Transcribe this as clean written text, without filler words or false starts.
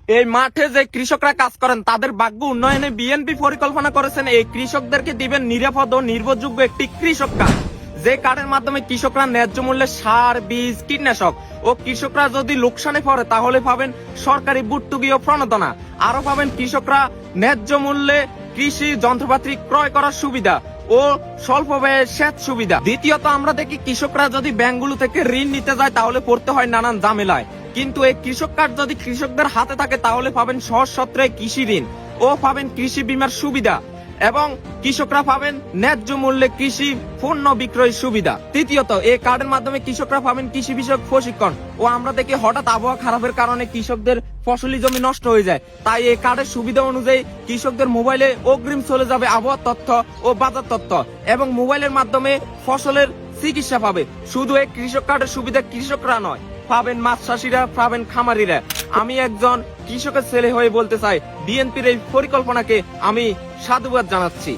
এই মাঠে যে কৃষকরা কাজ করেন তাদের ভাগ্য উন্নয়নে বিএনপি পরিকল্পনা করেছেন এই কৃষকদেরকে দিবেন নিরাপদ ও নির্ভরযোগ্য একটি কৃষক কার্ড, যে কার্ডের মাধ্যমে কৃষকরা ন্যায্য মূল্যে সার, বীজ, কীটনাশক ও কৃষকরা যদি লোকসানে পড়ে তাহলে পাবেন সরকারি ভর্তুকি ও প্রণোদনা। আরো পাবেন কৃষকরা ন্যায্য মূল্যে কৃষি যন্ত্রপাতি ক্রয় করার সুবিধা ও স্বল্প ব্যয়ে সেচ সুবিধা। দ্বিতীয়ত, আমরা দেখি কৃষকরা যদি ব্যাংকগুলো থেকে ঋণ নিতে যায় তাহলে পড়তে হয় নানান ঝামেলায়, কিন্তু এই কৃষক কার্ড যদি কৃষকদের হাতে থাকে তাহলে পাবেন সহজ শর্তে কৃষি ঋণ ও পাবেন কৃষি বীমার সুবিধা এবং কৃষকরা পাবেন ন্যায্য মূল্যে কৃষি পণ্য বিক্রয় সুবিধা। তৃতীয়ত, এই কার্ডের মাধ্যমে কৃষকরা পাবেন কৃষি বিষয়ক প্রশিক্ষণ ও আমরা দেখি হঠাৎ আবহাওয়া খারাপের কারণে কৃষকদের ফসলি জমি নষ্ট হয়ে যায়, তাই এই কার্ডের সুবিধা অনুযায়ী কৃষকদের মোবাইলে অগ্রিম চলে যাবে আবহাওয়ার তথ্য ও বাজার তথ্য এবং মোবাইলের মাধ্যমে ফসলের চিকিৎসা পাবে। শুধু এই কৃষক কার্ডের সুবিধা কৃষকরা নয়, পাবেন মাছ চাষিরা, পাবেন খামারিরা। আমি একজন কৃষকের ছেলে হয়ে বলতে চাই, বিএনপির এই পরিকল্পনাকে আমি সাধুবাদ জানাচ্ছি।